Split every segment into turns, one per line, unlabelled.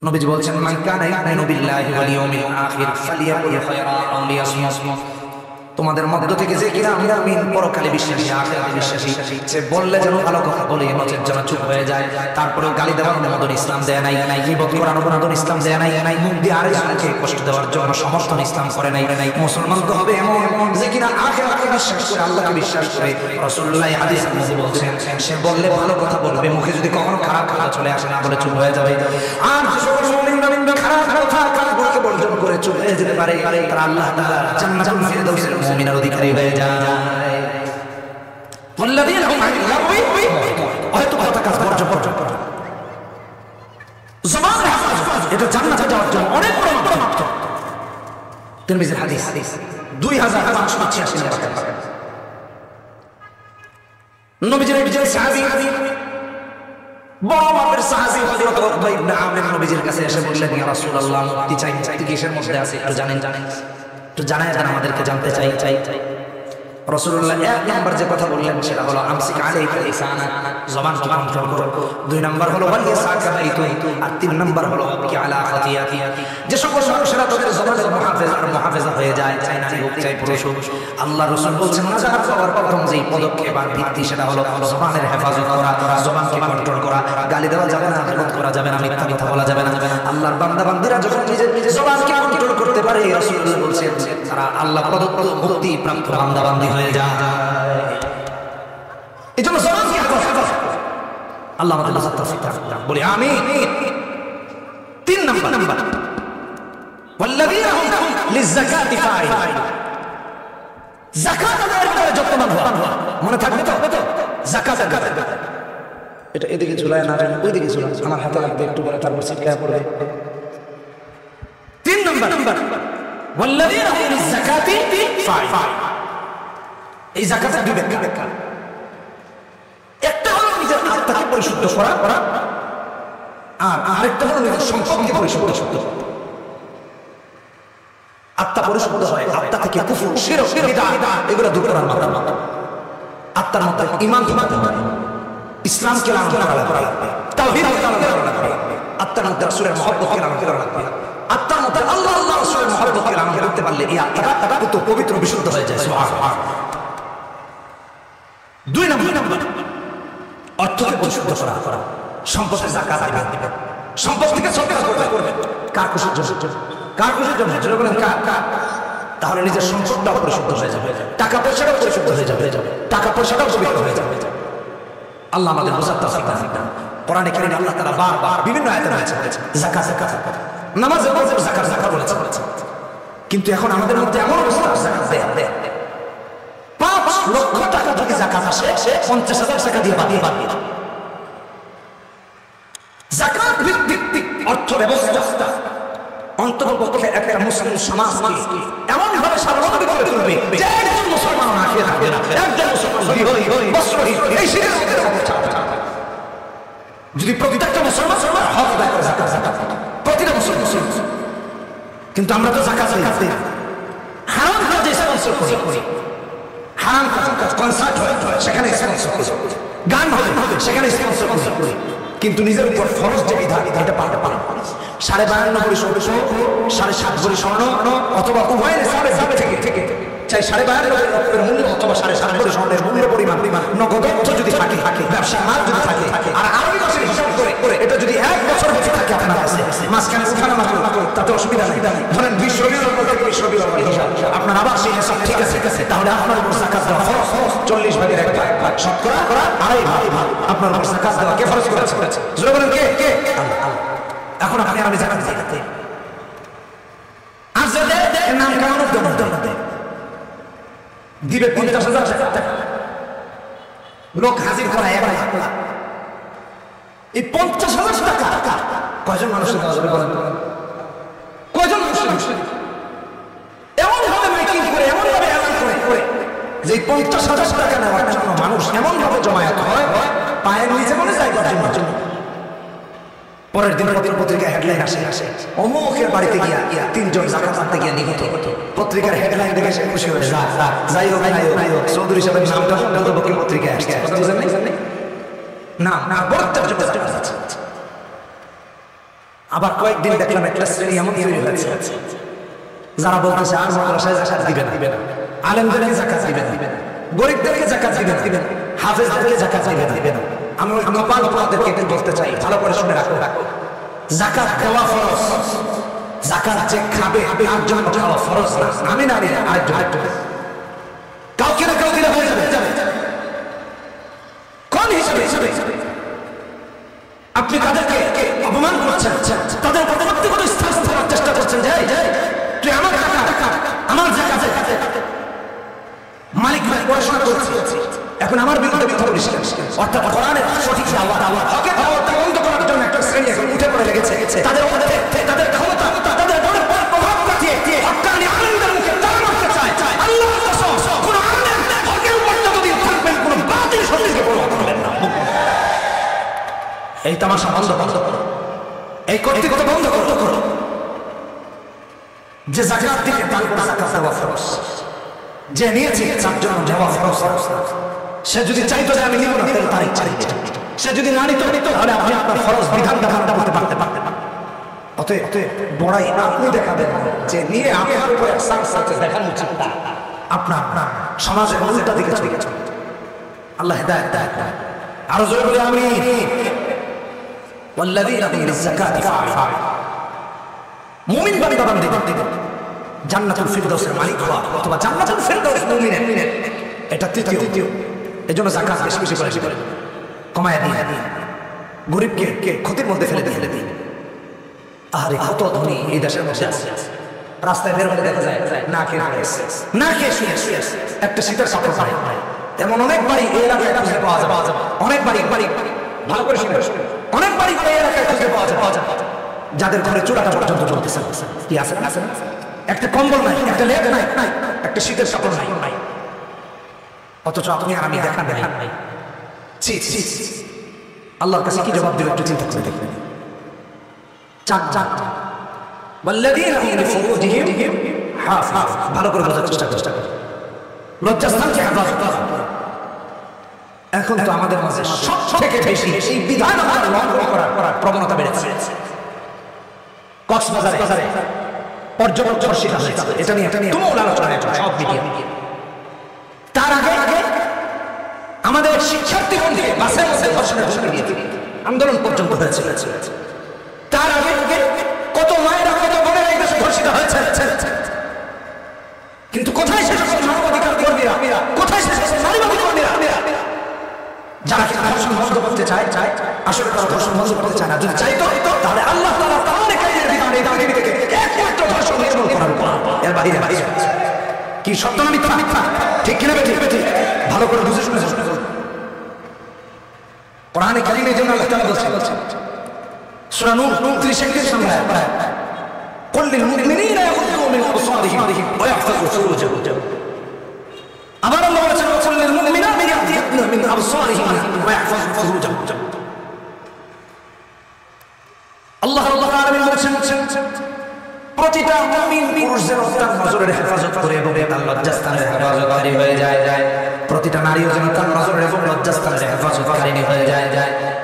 নবীজি বলছেন মান কানা ইউমিনু বিল্লাহি ওয়াল ইয়াউমিল আখির ফালিয়াকুল খায়রা আও লিয়াসমুত। তোমাদের মধ্য থেকে যে কিনা মুমিন পরকালে বিশ্বাসী আখিরাতে বিশ্বাসী সে বললে যেন ভালো কথা বলে, নচেত যেন চুপ হয়ে যায়। তারপরেও গালি দেওয়ার অনুমোদন ইসলাম দেয় নাই, গীবত করার অনুমোদন ইসলাম দেয় নাই, মুখ দিয়ে আরেকজনকে কষ্ট দেওয়ার জন্য সমর্থন ইসলাম করে নাই। মুসলমান তো হবে এমন যে কিনা আখিরাতে বিশ্বাস করে, আল্লাহকে বিশ্বাস করে। রাসূলুল্লাহ হাদিসে বলছেন সে বললে ভালো কথা বলবে, মুখে যদি কখনো খারাপ কথা চলে আসে না বলে চুপ হয়ে যাবে। আর যে সকল মুমিন খারাপ কথা কাজগুলোকে বর্জন করে চুপ হয়ে যেতে পারে, তারা আল্লাহ তাআলা জান্নাতুল ফিরদাউসের মুমিনের অধিকারী হয়ে যায়। ওয়াল্লাযীনা হুম আনিল লাগwi হয়তো কথা কাজ বর্জন করে জবানের হেফাজত, এটা জান্নাতে যাওয়ার জন্য অনেক বড় মাত্রা। তিরমিজির হাদিস 2586 নম্বর। নবীজির একজন সাহাবী, বড় মাপের সাহাবী হযরত উকবা ইবনে আমির নবীজির কাছে এসে বললেন, ইয়া রাসূলুল্লাহ মুক্তি চাই, কিসের মধ্যে আছে একটু জানেন, একটু জানায় দেন আমাদেরকে, জানতে চাই। রাসূলুল্লাহ এক নাম্বার যে কথা বললেন সেটা হলো আমসিক আলাইকা লিসানাক, জবানকে কন্ট্রোল করো। দুই নাম্বার হলো ওয়ালিয়াসাকা বাইতুন, আর তিন নাম্বার হলো কি আলা খাতিয়াতি। যে সকল মানুষেরা তাদের জবানের মুহাফেজা হয়ে যায়, চাই নারী হোক চাই পুরুষ হোক, আল্লাহ রাসূল বলছেন নাজাত পাওয়ার প্রথম যেই পদক্ষেপ আর ভিত্তি সেটা হলো জবানের হেফাজত করা, জবানকে কন্ট্রোল করা। গালি দেওয়া যাবে না, গীবত করা যাবে না, মিথ্যা কথা বলা যাবে না। আল্লাহর বান্দা বান্দীরা যখন নিজের জবানকে কন্ট্রোল করতে পারে, রাসূলুল্লাহ বলছেন তারা আল্লাহ প্রদত্ত মুক্তি প্রাপ্ত বান্দা বান্দী হয়ে যায়। এজন্য জবানকে হেফাজত, আল্লাহ আমাদের বুঝার তৌফিক দান বলি আমিন। তিন নাম্বার ওয়াল্লাযীনা হুম লিযাকাতি ফাইল, যাকাত আদায়ের ব্যাপারে যত্নবান হওয়া। মনে থাকবে তো যাকাত আদায়, এটা এদিকে ঝুলায় না ওইদিকে ঝুলায়, আমার হাতে লাগবে একটু পরে, তারপর ছিটকায় পড়বে। তিন নাম্বার ওয়াল্লাযীনা হুম লিযাকাতি ফাইল, এই যাকাতের দুই ব্যাখ্যা। একটা হলো নিজের আত্মাকে পরিশুদ্ধ করা, আর আরেকটা হলো নিজের সম্পদকে পরিশুদ্ধ করা। আত্মা পরিশুদ্ধ হয় আত্মা থেকে কুফর, শিরক, বিদআত এগুলো দূর করার মাধ্যমে। আত্মার মধ্যে ঈমান থাকতে হবে, ইসলামকে লালন করা লাগবে, তাওহীদকে লালন করা লাগবে, আত্মার মধ্যে রাসূলের মহব্বতকে লালন করা লাগবে। আত্মার মধ্যে আল্লাহ রাসূলের মহব্বতকে লালন করতে পারলে এই আত্মাটা পবিত্র বিশুদ্ধ হয়ে যায়। সুবহানাল্লাহ। দুই নাম্বার অর্থকে পরিশুদ্ধ করা, সম্পদের যাকাত দিবে, সম্পদ থেকে সদকা করবে। কার খুশির জন্য? কার খুশির জন্য? যদি বলেন কার, তাহলে নিজের সম্পদটাও পরিশুদ্ধ হয়ে যাবে, টাকা পয়সাটাও পরিশুদ্ধ হয়ে যাবে, টাকা পয়সাটাও পবিত্র হয়ে যাবে। আল্লাহ আমাদের বোঝার তৌফিক দান করুন। কোরআনে কারিমে আল্লাহ তাআলা বারবার বিভিন্ন আয়াতে বলেছেন যাকাত, নামাজে যাকাত বলেছেন। কিন্তু এখন আমাদের মধ্যে এমন অবস্থা, যাকাত দেয় 5 লক্ষ টাকা যদি যাকাত আসে 50,000 টাকা দিয়ে বাদ দিয়ে। যাকাত ভিত্তিক অর্থ ব্যবস্থা অন্ততপক্ষে একটা মুসলিম সমাজকে এমন ভাবে স্বাবলম্বী করে তুলবে যে একজন মুসলমান না খেয়ে থাকবে না, একজন মুসলমান বস্ত্রহীন এই শিরের মধ্যে থাকবে না। যদি প্রত্যেকটা মুসলমান হক আদায় করে যাকাত, প্রতিটা মুসলমান। কিন্তু আমরা তো যাকাত দিই না, হারাম কাজে স্পন্সর করি, হারাম কাজ, কনসার্ট হয় সেখানে স্পন্সর করি, গান হবে সেখানে স্পন্সর করি। কিন্তু নিজের উপর ফরজ যে বিধান এটা পালন 52.5 ভরি সোনা, 7.5 ভরি স্বর্ণ, অথবা উভয় নিসাবের থেকে চাই 52.5 রূপের মূল্য অথবা 7.5 ভরি স্বর্ণের মূল্য পরিমাণ নগদ অর্থ যদি থাকে, ব্যবসা মাল যদি থাকে, আর আরবি মাসের হিসাব করে এটা যদি 1 বছর বেঁচে থাকে আপনার কাছে, মাঝখানে উঠানো না তাতে অসুবিধা নেই। ধরেন 20 রবিউল আউয়াল থেকে 20 রবিউল আউয়াল হিসাব, আপনার আবার সেই হিসাব ঠিক আছে, তাহলে আপনার উপর যাকাত দেওয়া ফরজ। 40 ভাগের 1 ভাগ শতকরা 2.5 ভাগ আপনার উপর যাকাত দেওয়া কে ফরজ করেছে? জোরে বলেন কে? আল্লাহ। এখন আপনি আমি যাকাত দিই, আর যে এর নাম কেমন দিবে 50,000 টাকা, লোক হাজির করা 1 লাখ। এই 50,000 টাকা কয়জন মানুষের দেওয়া যাবে বলেন? কয়জন মানুষের? এমন ভাবে মাইকিং করে, এমন ভাবে এলান করে যে 50,000 টাকা নেওয়ার জন্য মানুষ এমন ভাবে জমায়েত হয়, পায়ের নিচে মনে যায় করার জন্য। পরের দিন পত্রিকায় হেডলাইন আসে, অমুকের বাড়িতে গিয়া 3 জন যাকাত আনতে গিয়ে নিহত। পত্রিকার হেডলাইন দেখে সে খুশি হয়ে যায়, যাই হোক চৌধুরী সাহেবের নামটা অন্ততপক্ষে পত্রিকায় আসছে। না বড়টার জন্য যাচ্ছে। আবার কয়েকদিন দেখলাম একটা শ্রেণী এমন তৈরি হয়েছে যারা বলতেছে আর মাদ্রাসায় যাকাত দিবে না, আলেমদেরকে যাকাত দিবে না, গরিবদেরকে যাকাত দিবে না, হাফেজদেরকে যাকাত দিবে না। আমি কপাল আপনাদেরকে এটা বলতে চাই, ভালো করে শুনে রাখো, যাকাত দেওয়া ফরজ। যাকাত যে খাবে তার জন্য খাওয়া ফরজ না, আমি না নিলে আরেকজন কাউকে না কাউকে হয়ে যাবে। কোন হিসাবে আপনি তাদেরকে অপমান করছেন, তাদের ব্যক্তিগত স্থান করার চেষ্টা করছেন যে তুই আমার টাকা আমার জায়গা মালিক পড়াশোনা করছি, এখন আমার বিরুদ্ধে মিথ্যা বলিস। অর্থাৎ কোরআনের সঠিক আওয়াজ হকের আওয়াজটা বন্ধ করার জন্য একটা শ্রেণী এখন উঠে পড়ে লেগেছে। তাদের ক্ষমতা, তাদের প্রভাব কাটিয়ে হক্কানি আলেমদের মুখে তালা মারতে চায়। আল্লাহর কসম, কোন আলেম হকের উপর যতদিন থাকবেন কোন বাতিল শক্তিকে পরোয়া করবেন না। এই তামাশা বন্ধ করো, এই কর্তৃত্ব বন্ধ করো। যে যাকাত দিতে তার উপর যাকাত দেওয়া ফরজ, যে নিয়েছে তার জন্য দেওয়া ফরজ। সে যদি চাইতো যে আমি নিব না, তাহলে তার ইচ্ছা। সে যদি না নিত তাহলে আপনি আপনার ফরজ বিধানটা করতে পারতেন। অতএব বড়াই আপনি দেখাবেন যে নিয়ে আপনার উপর একসাথে সাথে দেখানো উচিত না। আপনার সমাজের উল্টা দিকে চলে গেছে। আল্লাহ হেদায়েত দেয়। আরো জোরে বলে আমিন। ওয়াল্লাযীনা হুম লিয-যাকাতি ফাআইলুন। মুমিন বান্দা-বান্দী জান্নাতুল ফিরদাউসের মালিক হওয়া অথবা জান্নাতুল ফিরদাউস মুমিনের, এটা তৃতীয়। এজন্য যাকাত বেশি বেশি করে কমায় দিয়ে গরিবকে ক্ষতির মধ্যে ফেলে দিই। আরে কত ধনী এই দেশের মধ্যে আছে, রাস্তায় বের হলে দেখা যায় না খেয়ে শুয়ে একটা শীতের কাপড় পায়। এমন অনেক বাড়ি এই এলাকায় খুঁজে পাওয়া যাবে, অনেক বাড়ি ভালো করে শুনে, অনেক বাড়ি এই এলাকায় খুঁজে পাওয়া যাবে যাদের ঘরে চুলাটা পর্যন্ত চলতেছে। কি আছে না? একটা কম্বল নাই, একটা লেপ নাই, একটা শীতের কাপড় নাই। অথচ আপনি আর আমি দেখা নাই। আল্লাহর কাছে কি জবাব দিল একটু চিন্তা করে দেখবেন। চার ওয়াল্লাযীনা হুম লিফুরুজিহিম হাফিজ। ভালো করে বোঝার চেষ্টা করুন। লজ্জাস্থানকে হেফাজত করা। এখন তো আমাদের মাঝে সবথেকে বেশি এই বিধান লঙ্ঘন করার প্রবণতা বেড়েছে। কক্সবাজারে পর্যটক ধর্ষিত হয়েছে, এটা নিয়ে তুমুল আলোচনা সব মিডিয়া। তার আগে আমাদের শিক্ষার্থী বন্ধুকে বাসের মধ্যে ধর্ষণের আন্দোলন পর্যন্ত হয়েছিল। তার আগে কত মায়েরা কত বোনেরা এই দেশে ধর্ষিত হয়েছে। কিন্তু কোথায় শেষ মানবাধিকার কর্মীরা, কোথায় শেষ নারীবাদী কর্মীরা যারা ধর্ষণ বন্ধ করতে চায়? আসলে তারা ধর্ষণ বন্ধ করতে চায় না। যদি চাইতো তাহলে আল্লাহ তাআলা তাহলে কাজের বিধান এই দাবি থেকে একমাত্র ধর্ষণ নির্মূল করার উপর, এর বাইরে কি সত্য না মিথ্যা? ঠিক কিনা বেঠিক? ভালো করে বুঝে শুনে কোরআনে কারীমের জন্য আল্লাহ তাআলা বলছেন সূরা নূর 29 নম্বর আয়াত, কুল লিল মুমিনিনা ইয়াগুদ্দু মিন আবসারিহিম ওয়া ইয়াহফাযু ফুরুজাহুম। আবার আল্লাহ বলেছেন কুল লিল মুমিনাতি ইয়াগুদ্দু মিন আবসারিহিম ওয়া ইয়াহফাযু ফুরুজাহুম। আল্লাহ রাব্বুল আলামিন বলেছেন প্রতিটা মুমিন পুরুষ যেন তার নজরের হেফাজত করে এবং তার লজ্জাস্থানের হেফাজতকারী হয়ে যায়। প্রতিটা নারীও যেন তার নজরের এবং লজ্জাস্থানের হেফাজতকারিণী হয়ে যায়।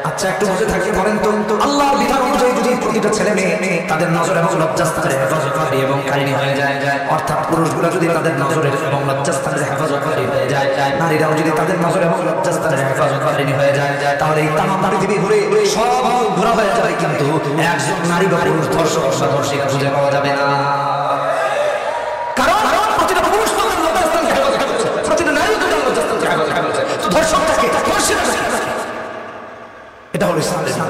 আচ্ছা, একটু বুঝে থাকি বলেন তো, আল্লাহর বিধান অনুযায়ী যদি প্রতিটা ছেলে মেয়ে তাদের নজর এবং লজ্জাস্থানের হেফাজতকারী এবং কারিণী হয়ে যায়, অর্থাৎ পুরুষগুলো যদি তাদের নজরের এবং লজ্জাস্থানের হেফাজতকারী হয়ে যায়, নারীরাও যদি তাদের নজর এবং লজ্জাস্থানের হেফাজতকারিণী হয়ে যায়, তাহলে এই তামাম পৃথিবী ঘুরে সব ঘোরা হয়ে যাবে, কিন্তু একজন নারী বা পুরুষ ধর্ষক বা ধর্ষিকা খুঁজে পাওয়া যাবে না। কারণ প্রতিটা পুরুষ তাদের লজ্জাস্থানকে হেফাজত করছে, প্রতিটা নারী তাদের লজ্জাস্থানকে হেফাজত করছে। তো ধর্ষকটাকে এটা হলো ইসলামের বিধান।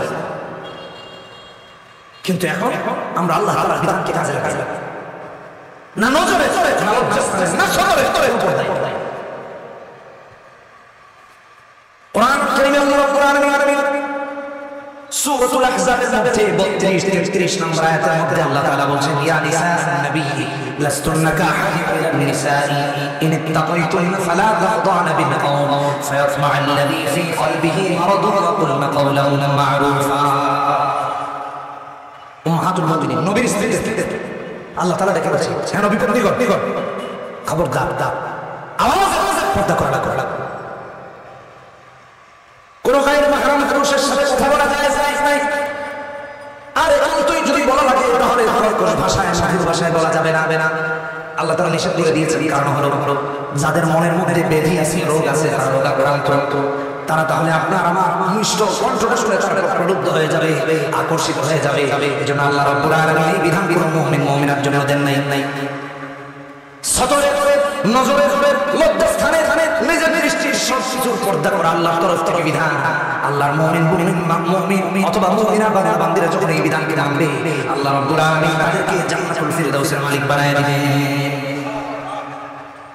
কিন্তু এখন আমরা আল্লাহ তাআলার বিধানকে কাজে লাগাই না, নজরে না লজ্জাস্থানে না সদরের উপর দেয়। কোরআন কারীমে আল্লাহ রাব্বুল আলামিন সূরাতুল আহজাবের মধ্যে 32-33 নম্বর আয়াতের মধ্যে আল্লাহ তাআলা বলেন, ইয়া নিসাআন নবী লাস্তুন্না কাহাদিন মিনান নিসাই ইন ইত্তাকাইতুন্না ফালা তাখদা'না বিল কওল ফায়াতমা'আল্লাযী ফী কলবিহি মারাদুন ওয়া কুলনা কাওলান মা'রুফা। উম্মাহাতুল মুমিনিন নবীর স্ত্রী আল্লাহ তাআলা ডেকে বলেছেন, হ্যাঁ নবী নিকট খবরদার আওয়াজ পর্দা করা লাগবে। কোন গায়ের মাহরাম পুরুষের সাথে কথা বলা যায় নাই। আর তুই সাধুর ভাষায় বলা যাবে না। আল্লাহ তাআলা নিষেধ করে দিয়েছেন, কারণ হলো যাদের মনের মধ্যে ব্যাধি আছে, রোগ আছে, তারা রোগাক্রান্ত, তারা তাহলে আপনার আমার মিষ্ট কণ্ঠটা শুনে তারা প্রলুব্ধ হয়ে যাবে, আকর্ষিত হয়ে যাবে। এজন্য আল্লাহ রাব্বুল আলামিন এই বিধান কোন মুমিন মুমিনার জন্য দেন নাই। সতরে নজরে মধ্যস্থানে নিজের দৃষ্টির সব কিছুর পর্দা করা আল্লাহর তরফ থেকে বিধান। আল্লাহর মুমিন অথবা মুমিনা বান্দারা যখন এই বিধানকে মানবে, আল্লাহ রাব্বুল আলামিন তাদেরকে জান্নাতুল ফিরদাউসের মালিক বানায় দিবেন।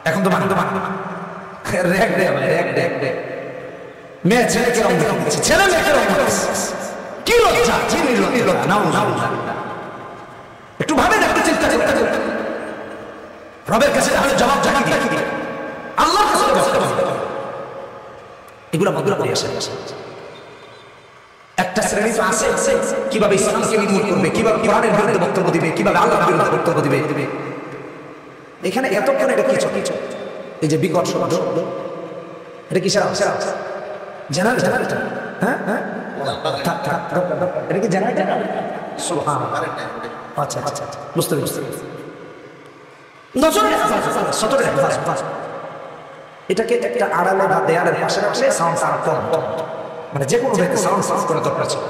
এখন তো মান মেয়ে ছেলেকে রং দিচ্ছে, ছেলে মেয়েকে রং দিচ্ছে, কি লজ্জা, কি নির্লজ্জা, নাউযুবিল্লাহ। একটু ভাবেন, একটু চিন্তা করুন, রবের কাছে তাহলে জবাব দিবে, আল্লাহর কাছে জবাব দিবে। এগুলো করে আসে। একটা শ্রেণী তো আছে কিভাবে ইসলামকে নির্মূল করবে, কিভাবে কোরআনের বিরুদ্ধে বক্তব্য দিবে, কিভাবে আল্লাহর বিরুদ্ধে বক্তব্য দিবে। এখানে এতক্ষণ এটা কিছু এই যে বিকট শব্দ, এটা কিসের জেনারেটর? হ্যাঁ, এটা কি জেনারেটর? সুবহানাল্লাহ। আচ্ছা, বুঝতে এটাকে একটা আড়ালে বা দেয়ালের পাশে রাখলে সাউন্ড কম, মানে যে কোনো সাউন্ড সাফ করে দরকার ছিল,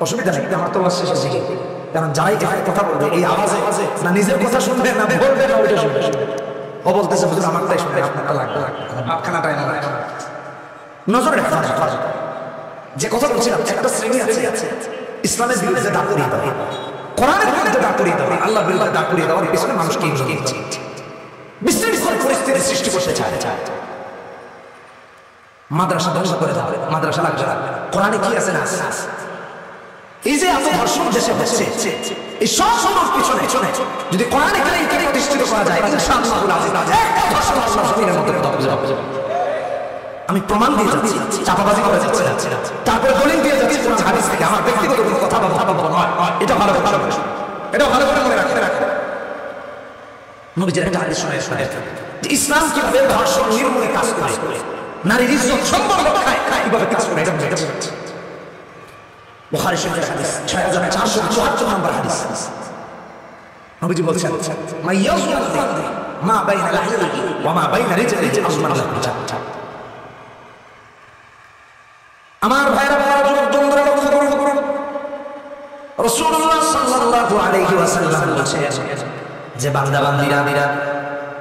অসুবিধা নেই। আমার তো শেষে শিখি, কারণ যাই এখানে কথা বলবে এই আওয়াজে না নিজের কথা শুনবে না বলবে না ওইটা শুনবে। ও বলতেছে হুজুর আমারটাই শুনবে, আপনারটা লাগবে, ভাবখানাটাই না। নজরে যে কথা বলছিলাম, একটা শ্রেণী আছে ইসলামের বিরুদ্ধে দাঁড় করিয়ে দেওয়া, কোরআনের বিরুদ্ধে দাঁড় করিয়ে দেওয়া, আল্লাহর বিরুদ্ধে দাঁড় করিয়ে দেওয়ার পিছনে মানুষকে বিশৃঙ্খল পরিস্থিতি সৃষ্টি করতে চায়। মাদ্রাসা ধ্বংস করে দেওয়া, মাদ্রাসা লাগবে না, কোরআনে কি আছে না। এই যে এত ধর্ষণ দেশে হচ্ছে, এই সব পিছনে যদি কোরআনে প্রতিষ্ঠিত করা যায়, ইনশাআল্লাহ আমি প্রমাণ দিয়ে যাচ্ছি, চাপাবাজি করে যাচ্ছি না, তারপরে দলিল দিয়ে যাচ্ছি কোরআন হাদিস থেকে। আমার ব্যক্তিগত কোনো কথা নয়, এটা ভালো করে মনে রাখতে। নবীজির একটা হাদিস শুনে যে ইসলাম কিভাবে ধর্ষণ নির্মূলে কাজ করে, নারীর ইজ্জত সম্মান রক্ষায় কিভাবে কাজ করে, এটা বুঝাচ্ছে। বুখারী শরীফের হাদিস 6474 নম্বর হাদিস। নবীজি বলছেন, মা বাইনা লাহইহি ওয়া মা বাইনা রিজলিহি আসমান লাহু জান্নাত। আমার ভাইরা যুবক-বন্ধুরা লক্ষ্য করুন, রাসূলুল্লাহ সাল্লাল্লাহু আলাইহি ওয়াসাল্লাম বলেছেন যে বান্দা-বান্দীরা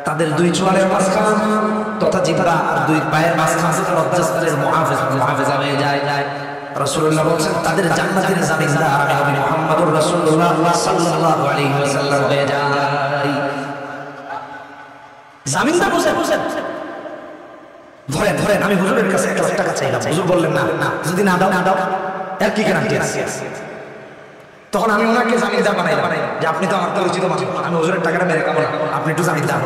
তাদের দুই চোয়ালের মাঝখান তথা জিহ্বা আর দুই পায়ের মাঝখান থেকে লজ্জাস্থানের মুহাফেজা হয়ে যায়। রাসূলুল্লাহ বলেছেন তাদের জান্নাতের জামিনদার আমি নবী মুহাম্মদুর রাসূলুল্লাহ সাল্লাল্লাহু আলাইহি ওয়াসাল্লাম হয়ে যাই। জামিনদার বসে ধরেন আমি হুজুরের কাছে 1 লাখ টাকা চাইলাম, হুজুর বললেন না, যদি না দাও এর কি গ্যারান্টি আছে? তখন আমি ওনাকে জামিনদার বানাইলাম যে আপনি তো আমার পরিচিত মানুষ, আমি হুজুরের টাকাটা মেরে খাবো না, আপনি একটু জামিনদার।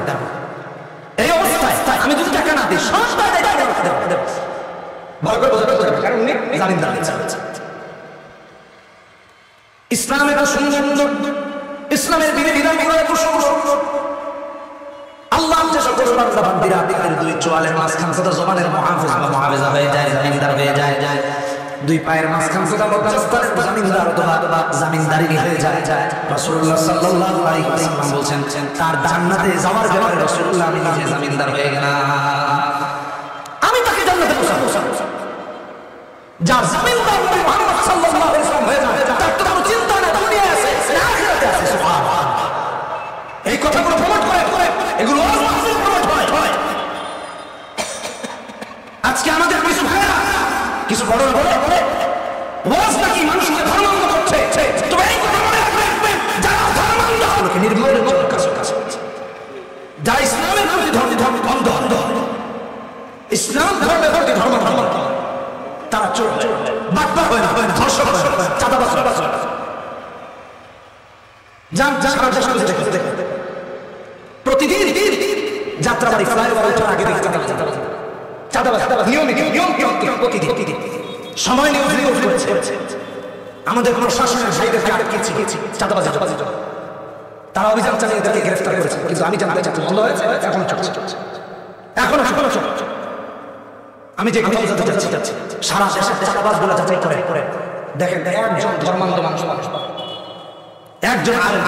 এই অবস্থায় আমি যদি টাকা না দিই ভালো করে বোঝাতে পারবে, কারণ উনি জামিনদার। ইসলাম এত সুন্দর, ইসলামের বিধিবিধানগুলো এত সুন্দর। আল্লাহ যে সকল বান্দা-বান্দীরা তাদের দুই চোয়ালের মাঝখান তথা জবানের মুহাফেজা হয়ে যায়, জামিনদার হয়ে যায়, দুই পায়ের মাঝখান তথা লজ্জাস্থানের জামিনদার অথবা জামিনদারি হয়ে যায়। রাসূলুল্লাহ সাল্লাল্লাহু আলাইহি ওয়াসাল্লাম বলেছেন তার জান্নাতে যাওয়ার ব্যাপারে রাসূলুল্লাহ আমি নিজে জামিনদার হয়ে গেলাম, আমি তাকে জান্নাতে পৌঁছাবো। যার জামিনদার নবী মুহাম্মদ সাল্লাল্লাহু আলাইহি ওয়াসাল্লাম হয়ে যায়, তার তো কোনো চিন্তা না দুনিয়ায় আছে না আখিরাতে আছে। সুবহানাল্লাহ। এই কথাগুলো প্রমোট করে এগুলো প্রমোট হয়। আজকে আমাদের কিছু ভাইরা কিছু বড় ওয়াজ নাকি মানুষকে ধর্মান্ধ করছে, তবে এই কথা মনে রাখবেন যারা ধর্মান্ধ লোকে নির্মূলের জন্য কাজ করছে, যারা ইসলামের প্রতি অন্ধ, ইসলাম ধর্মের প্রতি ধর্ম তারা চোর বাটপার হয় না, ধর্ষক হয় না, চাঁদাবাজ হয় না। প্রতিদিন যাত্রাবাড়ি ফ্লাইওভার ওঠার আগে প্রতিদিন সময় নিয়ে করেছে। আমাদের প্রশাসনের ভাইদেরকে আটকেছি চাঁদাবাজি, তারা অভিযান চালিয়ে তাকে গ্রেফতার করেছে, কিন্তু আমি জানতে চাচ্ছি বন্ধ হয়েছে এখনো চলছে। আমি যে কথা বোঝাতে চাচ্ছি, সারা দেশের চাঁদাবাজগুলো যাচাই করে দেখেন একজন ধর্মান্ধ মানুষ, একজন আলেম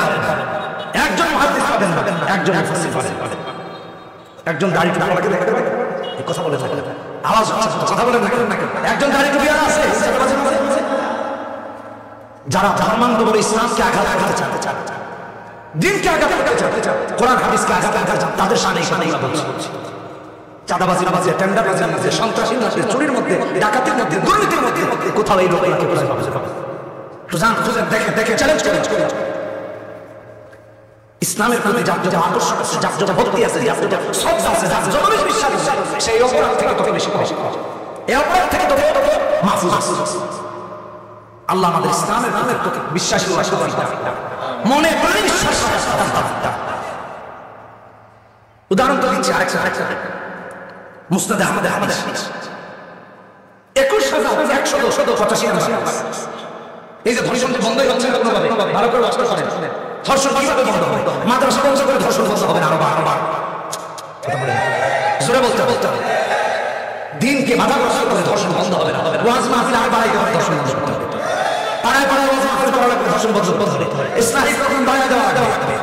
একজন মুহাদ্দিস পাবেন না, একজন মুফাসসির পাবেন। একজন দাড়ি টুপি আমাকে দেখতে পাবেন, এই কথা বলে থাকে আওয়াজ কথা বলেন না কেন? একজন দাড়ি টুপি আছে যারা ধর্মান্ধ বলে ইসলামকে আঘাত করতে চান, দিনকে আঘাত করতে চান, কোরআন হাদিসকে আঘাত করতে চান, তাদের সামনে বলছি চাঁদাবাজির মধ্যে, টেন্ডারবাজির মধ্যে, সন্ত্রাসীর মধ্যে, চুরির মধ্যে, ডাকাতির মধ্যে, দুর্নীতির মধ্যে কোথাও এই লোকগুলোকে কোথায় পাবে? তো জান খুঁজে দেখে দেখে চ্যালেঞ্জ করে ইসলামের প্রতি যার যত আকর্ষণ আছে, যার যত ভক্তি আছে, যার যত শ্রদ্ধা আছে, যার যত বেশি বিশ্বাস আছে, সেই অপরাধ থেকে তত বেশি পাওয়া, এই অপরাধ থেকে তত মাহফুজ। আল্লাহ আমাদের ইসলামের প্রতি বিশ্বাসী মনে প্রাণে বিশ্বাস। উদাহরণ তো দিচ্ছি আরেকটা মুসনাদে আহমদ হাদিস 21,185 নাম্বার। এই যে ধর্ষণ বন্ধই হচ্ছে না কোনোভাবে, ভালো করে লক্ষ্য করেন। ধর্ষণ কিভাবে বন্ধ হবে? মাদ্রাসা বন্ধ করে ধর্ষণ বন্ধ হবে না, আরো জোরে বলতে হবে। দিনকে বাধাগ্রস্ত করে ধর্ষণ বন্ধ হবে না। ওয়াজ মাহফিল আর বাড়াইতে হবে, ধর্ষণ বন্ধ করতে হবে। পাড়ায় পাড়ায় ওয়াজ মাহফিল করা লাগবে, ধর্ষণ বন্ধ করতে হবে। ইসলামী প্রোগ্রাম বাড়ায় দেওয়া লাগবে,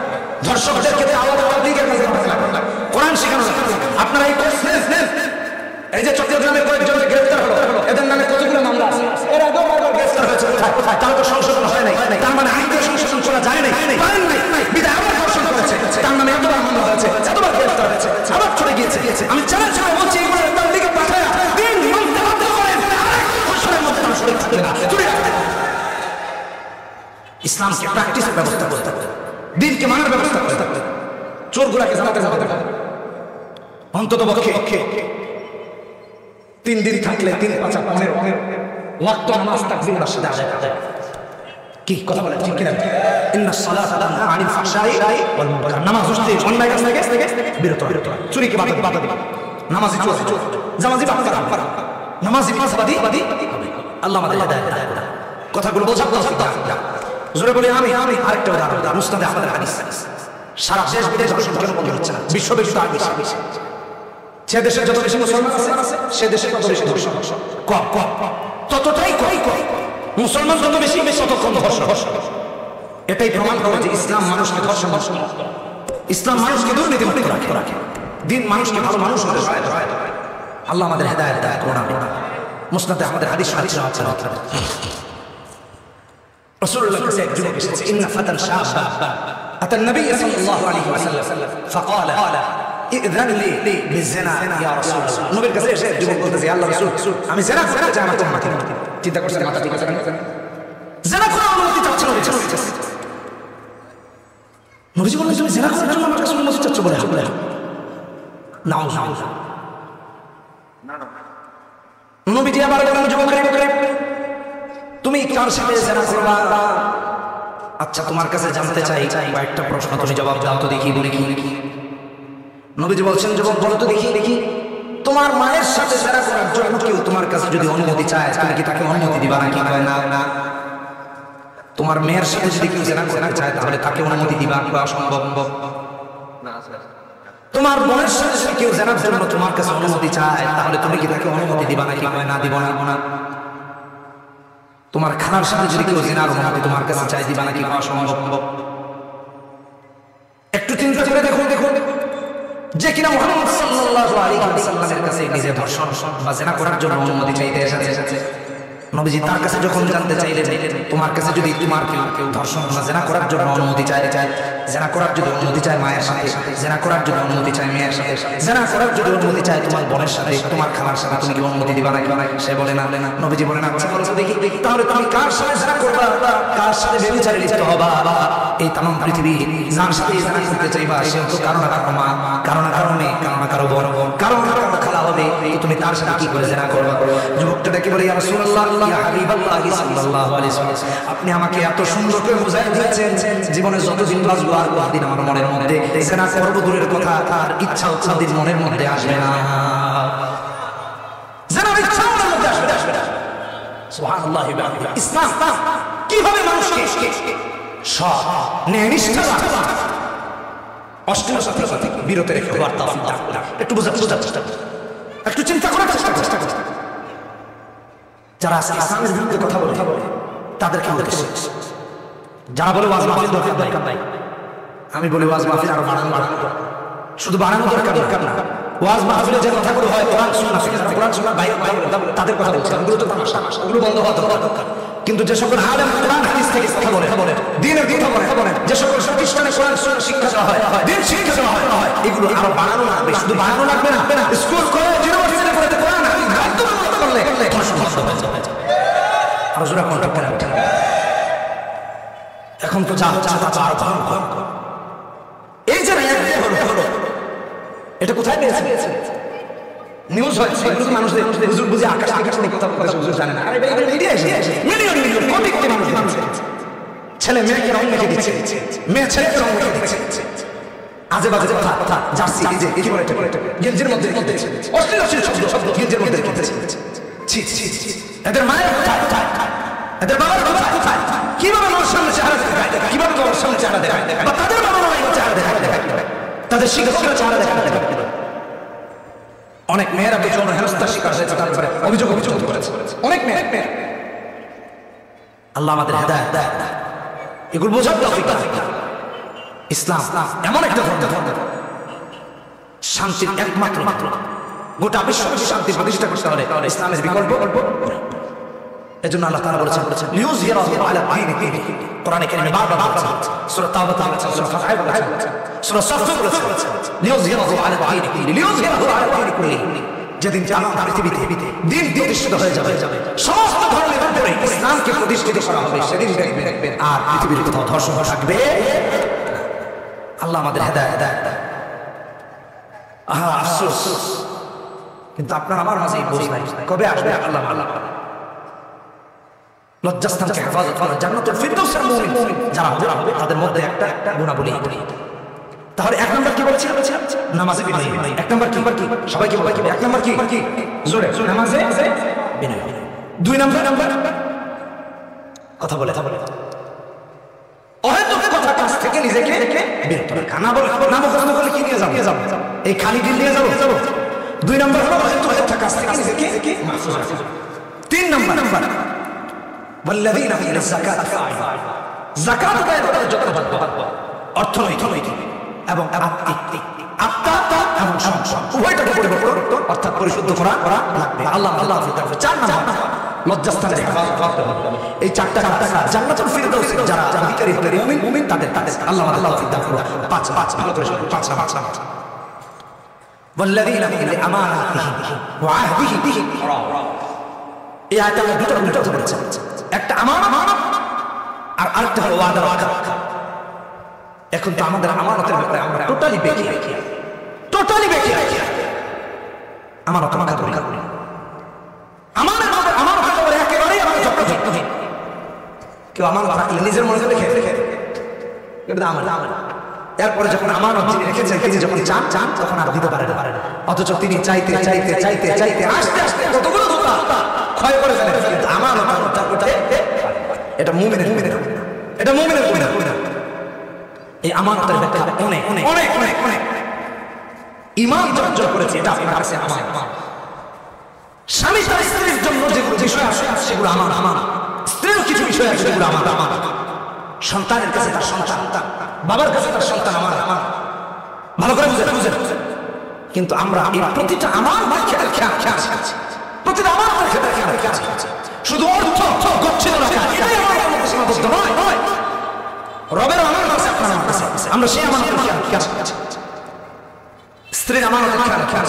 ধর্ষকদের ক্ষেত্রে আলাদা পাবলিকের কাছে লাগবে, কোরআন শেখানো লাগবে। আপনারা এই কোর্স নেন। এই যে চট্টগ্রামের কয়েকজন গ্রেফতার হলো, এদের নামে কতগুলো মামলা আছে, এর আগেও বারবার গ্রেফতার হয়েছে। কোথায়? তার তো সংশোধন হয় নাই, তার মানে আইনকে সংশোধন করা যায় নাই, পারেন নাই, বিধায় আবার ধর্ষণ করেছে, তার নামে এতবার মামলা হয়েছে, এতবার গ্রেফতার হয়েছে, আবার চলে গিয়েছে। আমি চ্যালেঞ্জ করে বলছি, এগুলো একদম দিকে পাঠায় দিন মানতে বাধ্য করেন, ধর্ষণের মধ্যে তারা শরীর থাকবে না, চলে যাবে। ইসলামকে প্র্যাকটিসের ব্যবস্থা করতে হবে, দিনকে মানার ব্যবস্থা করতে হবে, চোরগুলাকে জানাতে যাবে অন্তত পক্ষে 3 দিন থাকলে 3 5 15 ওয়াক্ত নামাজ তাকবীর রাশিদা আদায়। কি কথা বলেন ঠিক কিনা? ইন্নাস সালাতা তানহা আনিল ফাহশাই ওয়াল মুনকার। নামাজ হচ্ছে অন্যায় কাজ থেকে বিরত, চুরিকে বাধা দিবা, নামাজি চোর, জামাজি বাদ, নামাজি মাসবাদী হবে। আল্লাহ আমাদের হেদায়েত দান করুন। কথাগুলো বোঝাতে হবে। জোরে বলি আমি আরেকটা উদাহরণ, মুসনাদে আহমদ হাদিস। সারা দেশ বিদেশ ধর্ষণ কেন বন্ধ হচ্ছে না? বিশ্বব্যাপী তো আর বেশি। সে দেশে যত বেশি মুসলমান আছে, সে দেশে তত বেশি ধর্ষণ কম, ততটাই কম। মুসলমান যত বেশি তত কম ধর্ষণ। এটাই প্রমাণ করে যে ইসলাম মানুষকে ধর্ষণ, ইসলাম মানুষকে দুর্নীতি মুক্ত রাখে, দিন মানুষকে ভালো মানুষ হতে সহায়তা করে। আল্লাহ আমাদের হেদায়েত দান করুন। মুসনাদে আমাদের হাদিস আছে রাসূলুল্লাহ কাছে এক যুবক এসেছে, ইন্না ফাতান শাবা আতা নবী সাল্লাল্লাহু আলাইহি ওয়াসাল্লাম ফাকালা ইযন লি বিজিনা ইয়া রাসূলুল্লাহ। নবীর কাছে এসে যুবক বলতেছে, আল্লাহ রাসূল, আমি জিনা করতে চাই, আমাকে অনুমতি দিন। চিন্তা করছেন মাথা ঠিক আছে না? জিনা করার অনুমতি চাচ্ছে নবীজি বললেন, তুমি জিনা করার জন্য আমার কাছে অনুমতি চাচ্ছ বলে? নাউযুবিল্লাহ। নবীজি আবার বললেন, যুবক তুমি কার সাথে জিনা করবা? আচ্ছা, তোমার কাছে জানতে চাই কয়েকটা প্রশ্ন, তুমি জবাব দাও তো দেখি। বলি কি? নবীজি বলছেন, যুবক বলো তো দেখি, তোমার মায়ের সাথে জিনা করার জন্য কেউ তোমার কাছে যদি অনুমতি চায়, তুমি কি তাকে অনুমতি দিবা নাকি? না। তোমার মেয়ের সাথে যদি কেউ জিনা করতে চায়, তাহলে তাকে অনুমতি দিবা? অসম্ভব না। তোমার বোনের সাথে যদি কেউ জিনার জন্য তোমার কাছে অনুমতি চায়, তাহলে তুমি কি তাকে অনুমতি দিবা নাকি? না, দিব না। তোমার খালার সাথে যদি কেউ জিনার অনুমতি তোমার কাছে চাই, দিবা নাকি? অসম্ভব। একটু চিন্তা করে দেখো, যে কিনা মুহাম্মদ সাল্লাল্লাহু আলাইহি ওয়াসাল্লামের কাছে নিজে ধর্ষণ বা জিনা করার জন্য অনুমতি চাইতে এসেছে, নবীজি তার কাছে যখন জানতে চাইলেন, তোমার কাছে যদি তোমার কেউ ধর্ষণ বা জিনা করার জন্য অনুমতি চায়, জিনা করার যদি অনুমতি চায় মায়ের সাথে, জিনা করার যদি অনুমতি চায় মেয়ের সাথে, জিনা করার যদি অনুমতি চায় তোমার বোনের সাথে, তোমার খালার সাথে, তুমি কি অনুমতি দিবা নাকি? সে বলে না। নবীজি বলেন, আচ্ছা বলো দেখি, তাহলে তুমি কার সাথে জিনা করবা, কার সাথে ব্যভিচারে লিপ্ত হবা? এই তামাম পৃথিবী যার সাথে জিনা করতে চাইবা, সে তো কারো না কারো মা, কারো না কারো মেয়ে, কারো না কারো বোন, কারো না কারো খালা হবে। তুমি তার সাথে কি করে জিনা করবা? যুবকটা ডেকে বলে, ইয়া রাসূলুল্লাহ, ইয়া হাবিবাল্লাহ সাল্লাল্লাহু আলাইহি ওয়াসাল্লাম, আপনি আমাকে এত সুন্দর করে বুঝাই দিয়েছেন, জীবনে যতদিন বাঁচবো আর কোনদিন আমার মনের মধ্যে জিনা করব দূরের কথা, তার ইচ্ছা কোনদিন মনের মধ্যে আসবে না। জিনার ইচ্ছা মনের মধ্যে আসবে না। সুবহানাল্লাহ। ইসলাম কিভাবে মানুষকে সৎ ন্যায়নিষ্ঠ অশ্লীলতা থেকে বিরত রেখে বার্তা একটু বোঝার চেষ্টা, একটু চিন্তা করার চেষ্টা করতে। যারা ইসলামের বিরুদ্ধে কথা বলে তাদেরকে বলতেছে, যারা বলে ওয়াজ মাহফিল দরকার নাই, আমি বলি ওয়াজ মাহফিল আরো বাড়ানো শুধু বাড়ানো দরকার না, ওয়াজ মাহফিলে যে কথাগুলো হয় কোরআন সুন্নাহ থেকে কোরআন সুন্নাহ বাইরে তাদের কথা বলছি, ওগুলো তো তামাশা, ওগুলো বন্ধ হওয়া দরকার। কিন্তু যে সকল আলেম কোরআন হাদিস থেকে কথা বলে দ্বীনের কথা বলে, যে সকল প্রতিষ্ঠানে কোরআন সুন্নাহ শিক্ষা দেওয়া হয়, দ্বীন শিক্ষা দেওয়া হয়, এগুলো আরো বাড়ানো লাগবে। শুধু বাড়ানো লাগবে না, স্কুল কলেজ ইউনিভার্সিটি করে কোরআন হাদিস বাধ্যবাধকতা করলে আরো জোরে কন্ট্যাক্ট করে ওঠে। এখন তো যা হচ্ছে তা তো আরো ভয়ঙ্কর। এই যে হলো এটা কোথায় পেয়েছে? নিউজ হয়, সেগুলো তো মানুষ হুজুর বুঝে আকাশ নিয়ে কথা বলতে হুজুর জানে না। আরে ভাই মিডিয়া এসে মিলিয়ন কোটি কোটি মানুষ ছেলে মেয়েকে রং মেখে দিচ্ছে, মেয়ে ছেলেকে রং মেখে দিচ্ছে, আজে বাজে কথা জার্সি এই যে কি বলে গেঞ্জির মধ্যে অশ্লীল শব্দ গেঞ্জির মধ্যে ছি ছি ছি। এদের মায়ের কোথায়, এদের বাবার কোথায়, কিভাবে আমার সামনে চেহারা দেখায়, কিভাবে আমার সামনে চেহারা দেখায়, বা তাদের বাবা মায়ের চেহারা দেখায়, তাদের শিক্ষকের চেহারা দেখায়। অনেক মেয়েরা তো যৌন হেনস্থার শিকার হয়েছে, তারপরে অভিযোগ করেছে অনেক মেয়ে। আল্লাহ আমাদের হেদায়েত দেয়, এগুলো বোঝার তৌফিক। ইসলাম এমন একটা ধর্ম, শান্তির একমাত্র গোটা বিশ্বে শান্তি প্রতিষ্ঠা করতে হলে ইসলামের বিকল্প এজন্য আল্লাহ তাআলা বলেছেন লিউযহিরাহু আলা দীনিহি। কোরআনে কারীমে বারবার বলেছেন, সূরা তাওবা বলেছেন, সূরা ফাতহ বলেছেন, সূরা সাফ বলেছেন লিউযহিরাহু আলা দীনিহি, লিউযহিরাহু আলা দীনি কুল্লিহি। যেদিন জাহান পৃথিবীতে দ্বীন প্রতিষ্ঠিত হয়ে যাবে, সমস্ত ধর্মের উপরে ইসলামকে প্রতিষ্ঠিত করা হবে, সেদিন দেখবেন আর পৃথিবীর কোথাও ধর্ষণ থাকবে। আল্লাহ আমাদের হেদায়েত দেয়। আফসোস, কিন্তু আপনার আমার মাঝে বোঝ নাই, কবে আসবে আল্লাহ আল্লাহ। লজ্জাস্থানকে হেফাজত করা, জান্নাতুল ফিরদাউসের মুমিন যারা হবে তাদের মধ্যে একটা গুণাবলী। তাহলে এক নম্বর কি বলেছি? নামাজে বিনয়। এক নম্বর কি? সবাই কি বলে? এক নম্বর কি? জোরে নামাজে বিনয়। দুই নম্বর কথা বলে অহেতুক কথা কাছ থেকে নিজেকে বিরত রাখা। না বলে কি নিয়ে যাবো? এই খালি দিল নিয়ে যাবো? দুই নম্বর হলো অহেতুক কথা কাছ থেকে নিজেকে মাহফুজ রাখা। তিন নম্বর ওয়াল্লাযীনা ফিল যাকাত ফা'আলু। যাকাত আদায় করার যত্নবান, অর্থনৈতিক এবং আত্মিক, আত্মা এবং সংসার উভয়টাকে পরিবর্তন অর্থাৎ পরিশুদ্ধ করা লাগবে। আল্লাহ চার নম্বর লজ্জাস্থানের হেফাজত করতে হবে। এই চারটা জান্নাতুল ফিরদাউস যারা অধিকারী হবে মুমিন তাদের আল্লাহ দান করবে। পাঁচ ভালো করে শুনুন, পাঁচ নাম্বার ওয়াল্লাযীনা ফি আমানাতিহিম ওয়া আহদিহিম। এই আয়াতে আল্লাহ দুটো বলেছেন, একটা আমানত আর আরেকটা হলো ওয়াদা রাখা। এখন তো আমাদের আমানতের ব্যাপারে আমরা টোটালি বেকিয়া আমানত রক্ষা করি। আমানত ব্যাপারে একেবারেই আমরা যত্নহীন। কেউ আমানত রাখলে নিজের মনে করে রেখে এটা আমার। এরপরে যখন আমানত যিনি রেখেছেন তিনি যখন চান তখন আর দিতে পারেন, অথচ তিনি চাইতে আস্তে আস্তে কতগুলো ধোঁকা ক্ষয় করে ফেলেন। কিন্তু আমানত এটা মুমিনের এই আমানতের ব্যাপারে অনেক ঈমান অর্জন করেছে। এটা আপনার কাছে আমানত। স্বামী তার স্ত্রীর জন্য যেগুলো বিষয় আছে সেগুলো আমানত। স্ত্রীর কিছু বিষয় আছে সেগুলো আমানত। সন্তানের কাছে তার সন্তান, বাবার কাছে তার সন্তান আমানত। ভালো করে বুঝেন। কিন্তু আমরা এই প্রতিটা আমানতের খেয়াল প্রতিটা আমানতের খেয়াল শুধু অর্থ গচ্ছিত রাখা এটাই আমাদের মধ্যে সীমাবদ্ধ নয়। রবের আমানত আছে, আপনার আমানত আছে, আমরা সেই আমানতের খেয়াল স্ত্রীর আমানতের খেয়াল